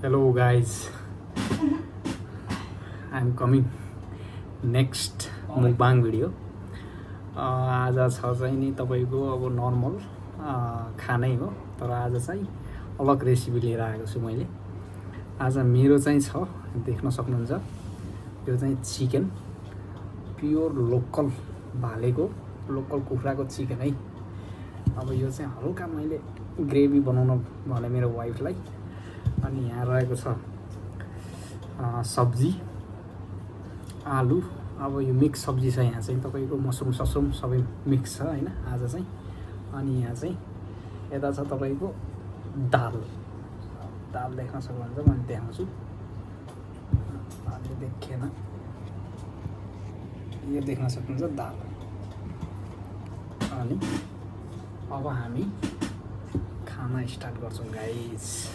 Hello guys, I'm coming next mukbang video. आज छ चाहिँ नि तपाईँको अब नर्मल खानै हो, तर आज चाहिँ अलग रेसिपी लिएर आएको छु मैले। आज मेरो चाहिँ छ, देख्न सक्नुहुन्छ, यो चाहिँ चिकन प्योर लोकल भालेको लोकल कुखुराको चिकन है। अब यो चाहिँ हल्का मैले ग्रेभी बनाउन भने मेरो वाइफलाई। अनि यहाँ रहेको छ सब्जी आलु। अब यो मिक्स सब्जी छ, यहाँ चाहिँ तपाईँको मसरुम ससरुम सबै मिक्स छ हैन आज चाहिँ। अनि यहाँ चाहिँ यता छ तपाईँको दाल दाल देख्न सक्नुहुन्छ, मैले देखाउँछु। अहिले देखेन, यो देख्न सक्नुहुन्छ दाल। अनि अब हामी खाना स्टार्ट गर्छौँ गाइस।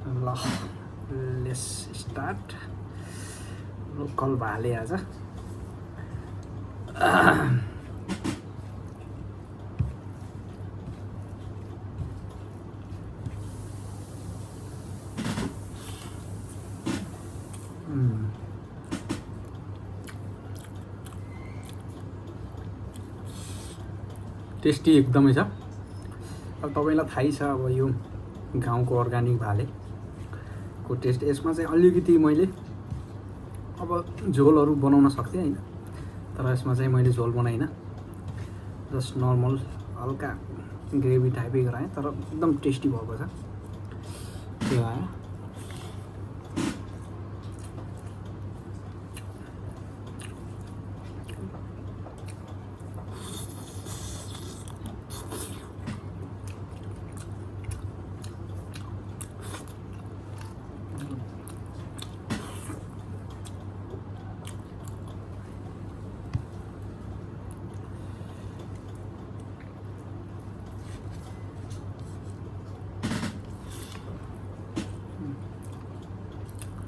ल लेट्स स्टार्ट। लोकल भाले आज। टेस्टी एकदमै छ। अब तपाईँलाई थाहै छ, अब यो गाउँको अर्ग्यानिक भालेको टेस्ट। यसमा चाहिँ अलिकति मैले अब झोलहरू बनाउन सक्थेँ हैन, तर यसमा चाहिँ मैले झोल बनाइनँ, जस्ट नर्मल हल्का ग्रेभी टाइपै गराएँ, तर एकदम टेस्टी भएको छ। त्यो आयो।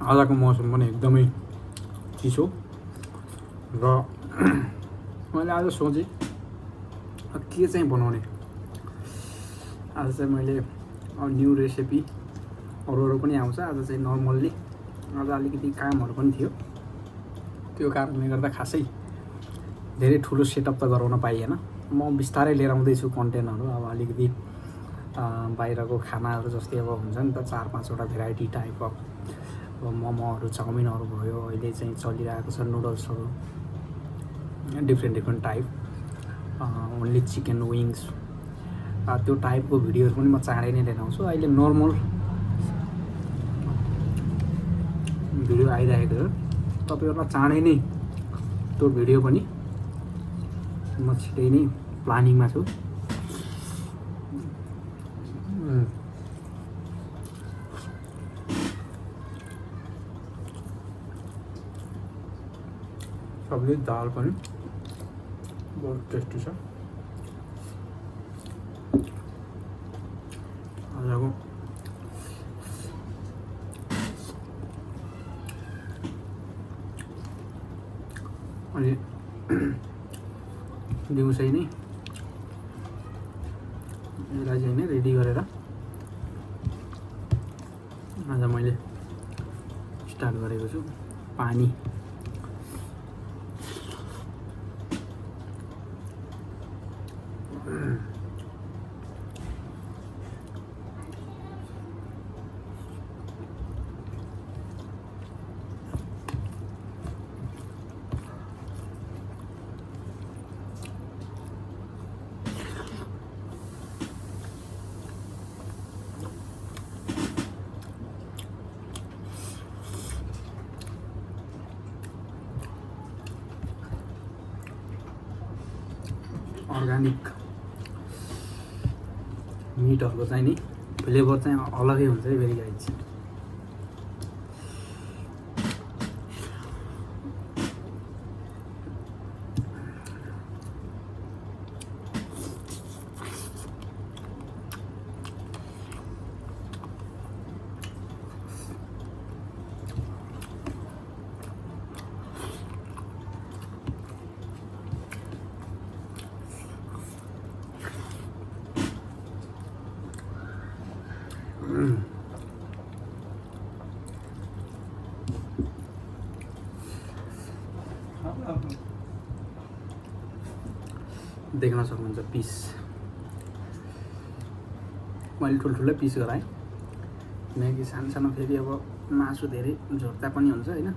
आजको मौसम पनि एकदमै चिसो र मैले आज सोचेँ के चाहिँ बनाउने। आज चाहिँ मैले न्यू रेसिपी अरू पनि आउँछ। आज चाहिँ नर्मल्ली, आज अलिकति कामहरू पनि थियो, त्यो कारणले गर्दा खासै धेरै ठुलो सेटअप त गराउन पाइएन। म बिस्तारै लिएर आउँदैछु कन्टेन्टहरू। अब अलिकति बाहिरको खानाहरू जस्तै अब हुन्छ नि त, 4-5वटा भेराइटी टाइपको मोमोहरू चाउमिनहरू भयो, अहिले चाहिँ चलिरहेको छ नुडल्सहरू, different type, only chicken wings, त्यो टाइपको भिडियोहरू पनि म चाँडै नै लिएर आउँछु। अहिले नर्मल भिडियो आइरहेको छ, तपाईँहरूलाई चाँडै नै त्यो भिडियो पनि म छिटै नै प्लानिङमा छु। सब्जी दाल पनि बहुत टेस्टी छ। आजको अनि दिउँसै नै यसलाई चाहिँ नै रेडी गरेर आज मैले स्टार्ट गरेको छु। पानी अर्ग्यानिक मिटहरूको चाहिँ नि फ्लेभर चाहिँ अलगै हुन्छ है भेरी गाइज। देख्न सक्नुहुन्छ पिस मैले ठुल्ठुलै पिस गराएँ किनकि सानो सानो फेरि अब मासु धेरै झोर्ता पनि हुन्छ होइन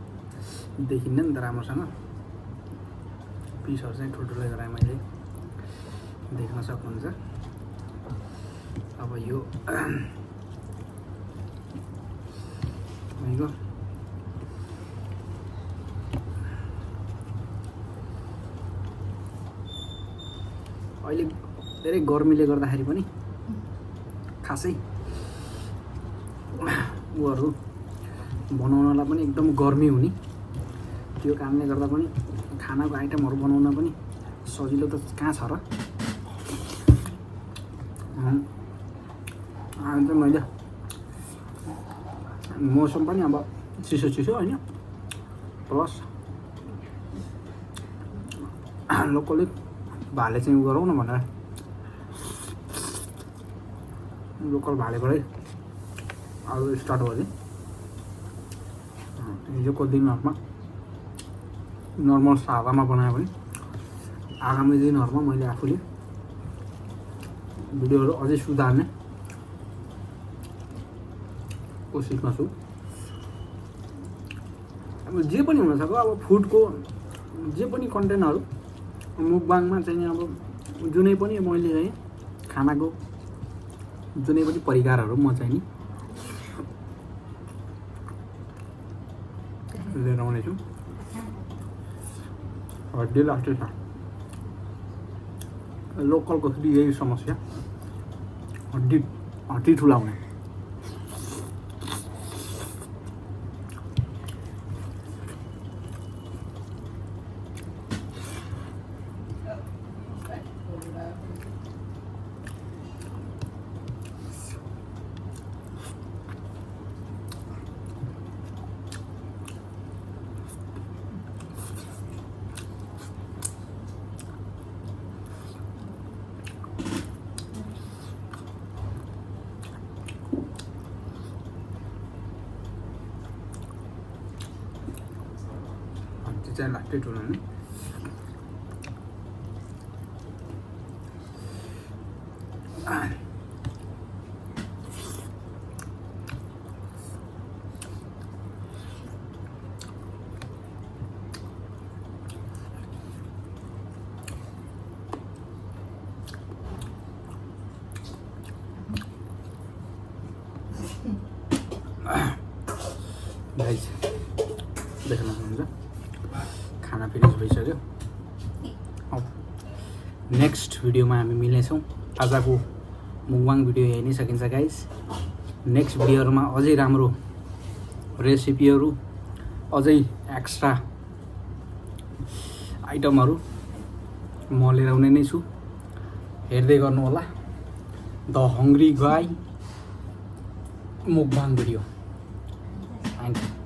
देखिन्न नि त राम्रोसँग पिसहरू चाहिँ ठुल्ठुलै गराएँ मैले देख्न सक्नुहुन्छ अब यो भनेको अहिले धेरै गर्मीले गर्दाखेरि पनि खासै उहरू बनाउनलाई पनि एकदम गर्मी हुने त्यो कारणले गर्दा पनि खानाको आइटमहरू बनाउन पनि सजिलो त कहाँ छ र अन्त मैले मौसम पनि अब चिसो चिसो होइन प्लस लोकली भाले चाहिँ गरौँ न भनेर लोकल भालेबाटै अब स्टार्ट गरेँ हिजोको दिनहरूमा नर्मल सादामा बनायो भने आगामी दिनहरूमा मैले आफूले भिडियोहरू अझै सुधार्ने कोसिसमा छु अब जे पनि हुनसक्छ अब फुडको जे पनि कन्टेन्टहरू मुकबाङमा चाहिँ अब जुनै पनि मैले चाहिँ खानाको जुनै पनि परिकारहरू म चाहिँ नि लिएर आउनेछु हड्डी लाग्छ लोकलको फेरि यही समस्या हड्डी ठुलाउने चाहिँ लास्टै ठुलाउने गाइस देख्न सक्नुहुन्छ खाना फिनिस भइसक्यो अब नेक्स्ट भिडियोमा हामी मिल्नेछौँ आजको मुकबाङ भिडियो यही नै सकिन्छ गाइस नेक्स्ट भिडियोहरूमा अझै राम्रो रेसिपीहरू अझै एक्स्ट्रा आइटमहरू म लिएर आउने नै छु हेर्दै गर्नु होला द हङ्ग्री गाई मुकबाङ भिडियो थ्याङ्क यू